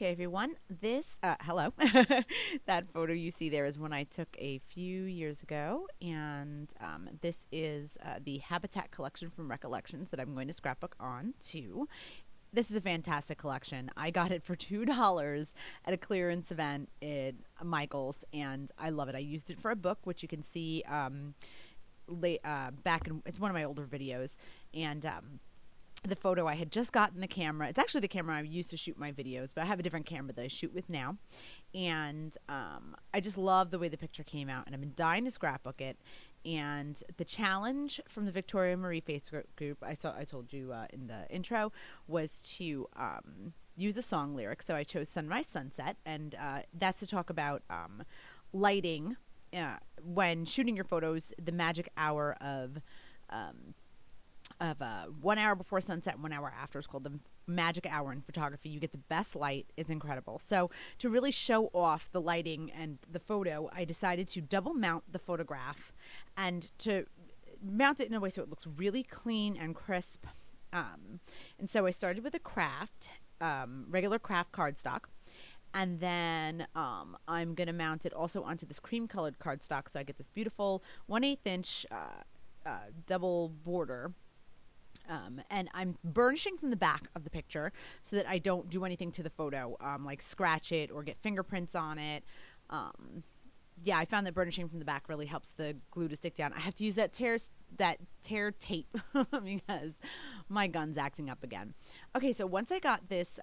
Okay, everyone, hello. That photo you see there is one I took a few years ago, and this is the Habitat collection from Recollections that I'm going to scrapbook on to. This is a fantastic collection. I got it for $2 at a clearance event at Michael's, and I love it. I used it for a book, which you can see back in, it's one of my older videos, and the photo I had just gotten the camera. It's actually the camera I used to shoot my videos, but I have a different camera that I shoot with now. And I just love the way the picture came out, and I've been dying to scrapbook it. And the challenge from the Victoria Marie Facebook group, I told you in the intro, was to use a song lyric. So I chose Sunrise Sunset, and that's to talk about lighting when shooting your photos, the magic hour of 1 hour before sunset and 1 hour after. It's called the magic hour in photography. You get the best light. It's incredible. So to really show off the lighting and the photo, I decided to double mount the photograph and to mount it in a way so it looks really clean and crisp. And so I started with a craft, regular craft cardstock. And then I'm going to mount it also onto this cream colored cardstock. So I get this beautiful 1/8 inch double border. And I'm burnishing from the back of the picture so that I don't do anything to the photo, like scratch it or get fingerprints on it. Yeah, I found that burnishing from the back really helps the glue to stick down. I have to use that tear tape because my gun's acting up again. Okay, so once I got this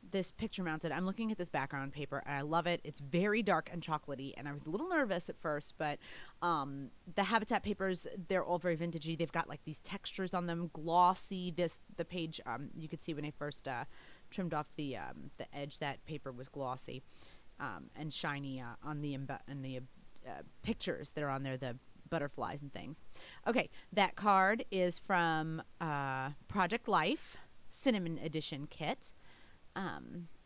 this picture mounted, I'm looking at this background paper and I love it. It's very dark and chocolatey, and I was a little nervous at first, but the Habitat papers, they're all very vintagey. They've got like these textures on them, glossy. The page, you could see when I first trimmed off the edge, that paper was glossy and shiny on the pictures that are on there, the butterflies and things. Okay, that card is from Project Life Cinnamon Edition kit.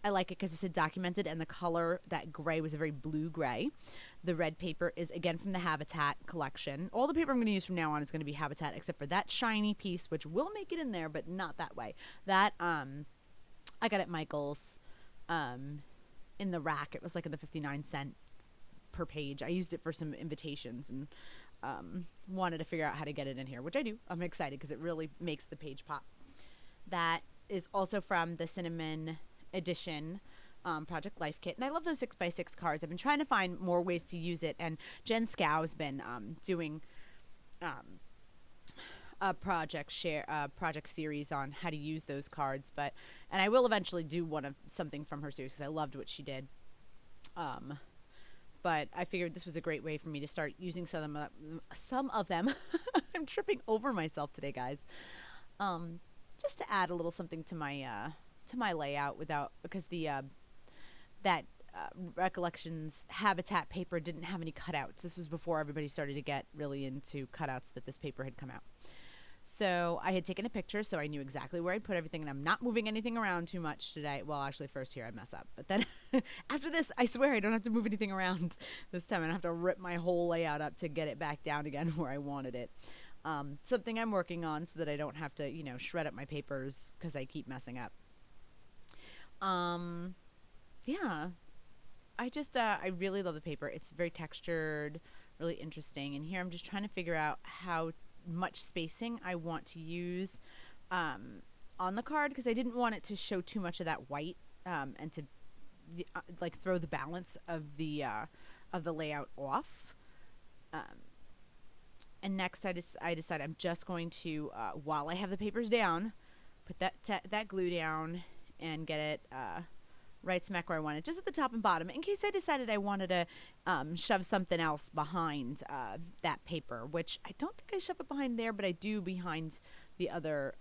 I like it because it's a documented, and the color, that gray, was a very blue gray. The red paper is again from the Habitat collection. All the paper I'm going to use from now on is going to be Habitat, except for that shiny piece, which will make it in there, but not that way. That I got at Michael's in the rack. It was like in the 59-cent per page. I used it for some invitations and wanted to figure out how to get it in here, which I do. I'm excited because it really makes the page pop. That is also from the Cinnamon Edition Project Life kit. And I love those 6x6 cards. I've been trying to find more ways to use it. And Jen Scow's been doing a project series on how to use those cards. And I will eventually do something from her series because I loved what she did. But I figured this was a great way for me to start using some of them. I'm tripping over myself today, guys. Just to add a little something to my layout because that Recollections Habitat paper didn't have any cutouts. This was before everybody started to get really into cutouts that this paper had come out. So I had taken a picture, so I knew exactly where I'd put everything, and I'm not moving anything around too much today. Well, actually, first here I mess up, but then after this, I swear I don't have to move anything around this time. I don't have to rip my whole layout up to get it back down again where I wanted it. Something I'm working on so that I don't have to, shred up my papers because I keep messing up. Yeah, I really love the paper. It's very textured, really interesting. And here I'm just trying to figure out how much spacing I want to use on the card, because I didn't want it to show too much of that white and to like throw the balance of the layout off. And next, I decide I'm just going to, while I have the papers down, put that glue down and get it right smack where I want it, just at the top and bottom, in case I decided I wanted to shove something else behind that paper, which I don't think I shove it behind there, but I do behind the other,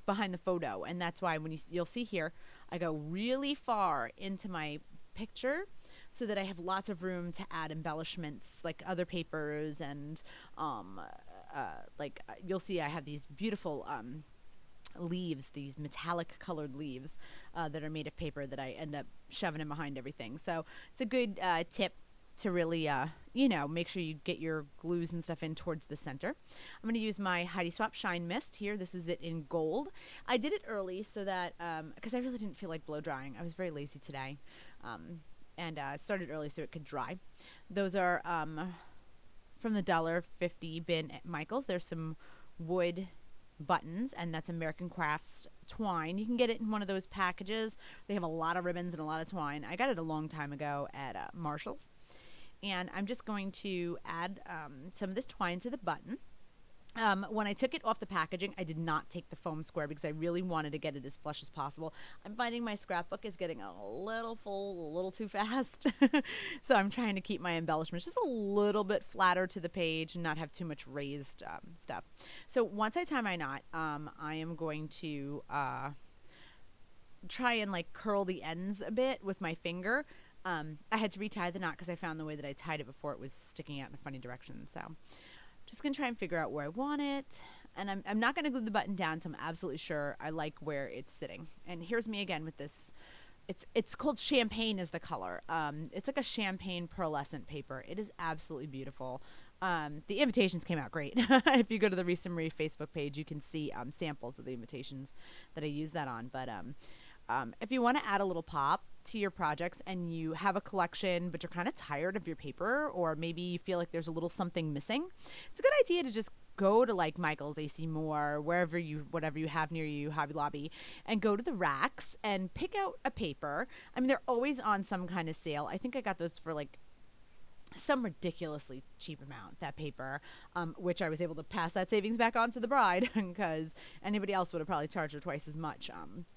behind the photo. And that's why when you'll see here, I go really far into my picture, so that I have lots of room to add embellishments like other papers, and like you'll see I have these beautiful leaves, these metallic colored leaves that are made of paper that I end up shoving in behind everything. So it's a good tip to really, make sure you get your glues and stuff in towards the center. I'm going to use my Heidi Swap Shine Mist here. This is it in gold. I did it early so that, because I really didn't feel like blow drying. I was very lazy today. And started early so it could dry. Those are from the $1.50 bin at Michael's. There's some wood buttons, and that's American Crafts twine. You can get it in one of those packages. They have a lot of ribbons and a lot of twine. I got it a long time ago at Marshall's. And I'm just going to add some of this twine to the button. When I took it off the packaging, I did not take the foam square because I really wanted to get it as flush as possible. I'm finding my scrapbook is getting a little full, a little too fast. So I'm trying to keep my embellishments just a little bit flatter to the page and not have too much raised stuff. So once I tie my knot, I am going to try and like curl the ends a bit with my finger. I had to retie the knot because I found the way that I tied it before it was sticking out in a funny direction. So just going to try and figure out where I want it. And I'm not going to glue the button down until I'm absolutely sure I like where it's sitting. And here's me again with this. It's called Champagne is the color. It's like a champagne pearlescent paper. It is absolutely beautiful. The invitations came out great. If you go to the Risa Marie Facebook page, you can see samples of the invitations that I use that on. But if you want to add a little pop to your projects and you have a collection but you're kind of tired of your paper, or maybe you feel like there's a little something missing, it's a good idea to just go to like Michael's, AC Moore, whatever you have near you, Hobby Lobby, and go to the racks and pick out a paper. I mean, they're always on some kind of sale. I think I got those for like some ridiculously cheap amount, that paper, which I was able to pass that savings back on to the bride because anybody else would have probably charged her twice as much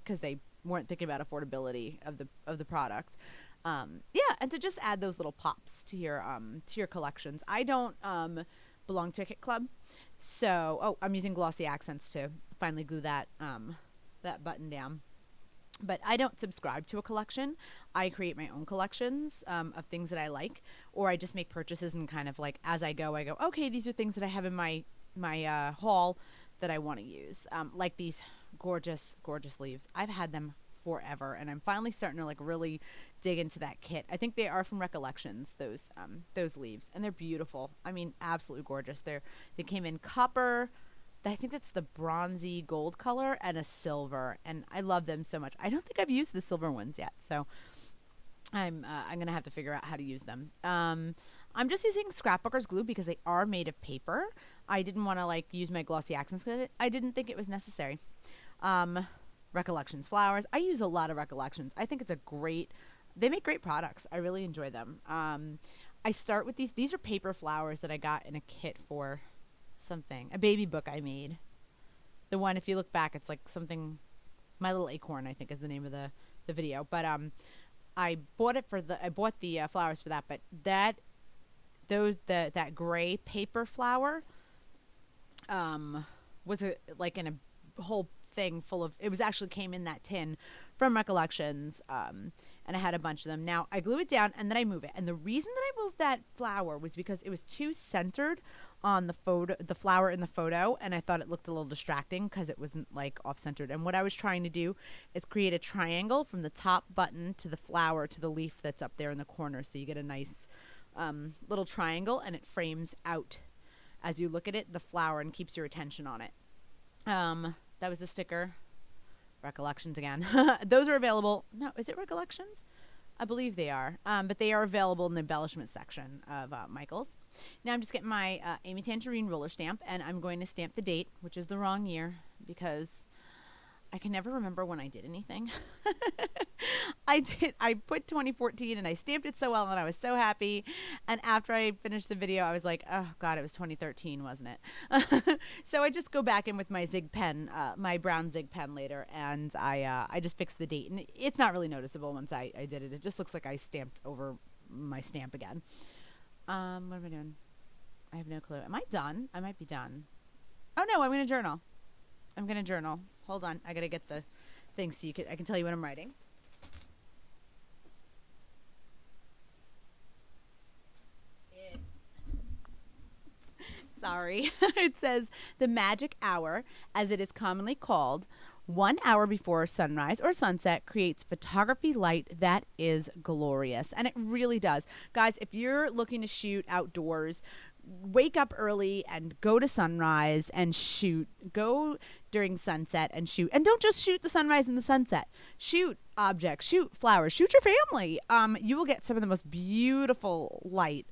because they weren't thinking about affordability of the product. And to just add those little pops to your collections. I don't belong to a kit club, so I'm using glossy accents to finally glue that button down. But I don't subscribe to a collection. I create my own collections of things that I like, or I just make purchases and kind of like as I go, okay, these are things that I have in my haul that I want to use. Like these gorgeous, gorgeous leaves. I've had them forever, and I'm finally starting to like really dig into that kit. I think they are from Recollections, those leaves, and they're beautiful. I mean, absolutely gorgeous. They came in copper. I think that's the bronzy gold color and a silver, and I love them so much. I don't think I've used the silver ones yet, so I'm gonna have to figure out how to use them. I'm just using Scrapbooker's glue because they are made of paper. I didn't want to like use my glossy accents because I didn't think it was necessary. Recollections flowers. I use a lot of Recollections. I think they make great products. I really enjoy them. I start with these. These are paper flowers that I got in a kit for a baby book I made. The one, if you look back, it's like something, My Little Acorn, I think is the name of the video. But I bought the flowers for that. But that gray paper flower was in a whole thing full of, it was actually came in that tin from Recollections, and I had a bunch of them. Now I glue it down and then I move it, and the reason that I moved that flower was because it was too centered on the flower in the photo, and I thought it looked a little distracting because it wasn't like off-centered. And what I was trying to do is create a triangle from the top button to the flower to the leaf that's up there in the corner, so you get a nice little triangle, and it frames out as you look at it, the flower, and keeps your attention on it. That was a sticker. Recollections again. Those are available. No, is it Recollections? I believe they are. But they are available in the embellishment section of Michael's. Now I'm just getting my Amy Tangerine roller stamp, and I'm going to stamp the date, which is the wrong year because I can never remember when I did anything. I put 2014 and I stamped it so well and I was so happy. And after I finished the video, I was like, oh God, it was 2013, wasn't it? So I just go back in with my Zig pen, my brown Zig pen later, and I just fixed the date. And it's not really noticeable once I did it. It just looks like I stamped over my stamp again. What am I doing? I have no clue. Am I done? I might be done. Oh no, I'm going to journal. Hold on. I got to get the thing so I can tell you what I'm writing. Sorry. It says, the magic hour, as it is commonly called, 1 hour before sunrise or sunset creates photography light that is glorious. And it really does. Guys, if you're looking to shoot outdoors, wake up early and go to sunrise and shoot. Go during sunset and shoot. And don't just shoot the sunrise and the sunset. Shoot objects, shoot flowers, shoot your family. You will get some of the most beautiful light.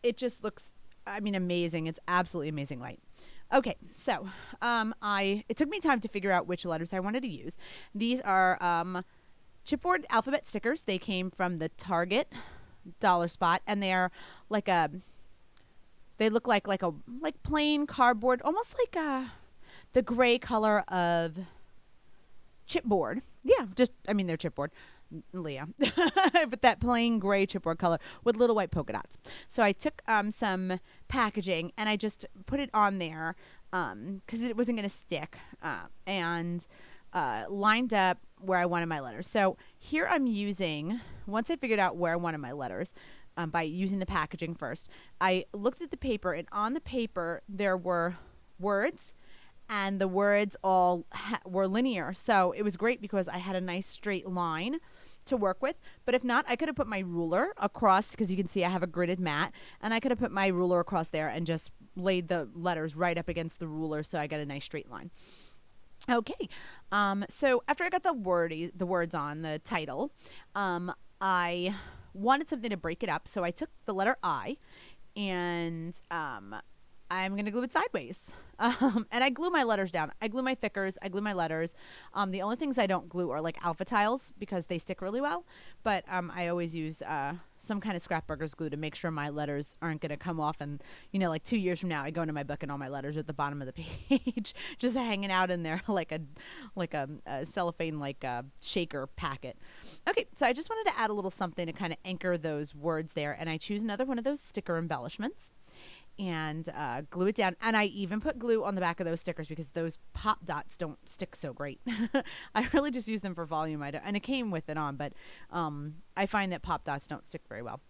It just looks, amazing. It's absolutely amazing light. Okay, so it took me time to figure out which letters I wanted to use. These are chipboard alphabet stickers. They came from the Target dollar spot, and they are they look like plain cardboard, almost like the gray color of chipboard. Yeah, they're chipboard. Leah, but that plain gray chipboard color with little white polka dots. So I took some packaging and I just put it on there because it wasn't going to stick and lined up where I wanted my letters. So here I'm using, once I figured out where I wanted my letters, by using the packaging first, I looked at the paper, and on the paper there were words, and the words all were linear. So it was great because I had a nice straight line to work with. But if not, I could have put my ruler across, because you can see I have a gridded mat, and I could have put my ruler across there and just laid the letters right up against the ruler so I got a nice straight line. Okay, so after I got the words on the title, I wanted something to break it up. So I took the letter I, and I'm going to glue it sideways. And I glue my letters down. I glue my thickers. I glue my letters. The only things I don't glue are like alpha tiles because they stick really well. But I always use some kind of Scrapburger's glue to make sure my letters aren't going to come off. And, 2 years from now, I go into my book and all my letters are at the bottom of the page, just hanging out in there like a cellophane, shaker packet. Okay, so I just wanted to add a little something to kind of anchor those words there. And I choose another one of those sticker embellishments and glue it down. And I even put glue on the back of those stickers because those pop dots don't stick so great. I really just use them for volume. And it came with it on, but I find that pop dots don't stick very well.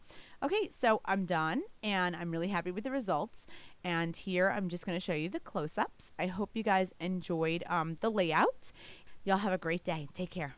Okay, so I'm done, and I'm really happy with the results. And here I'm just going to show you the close-ups. I hope you guys enjoyed the layout. Y'all have a great day. Take care.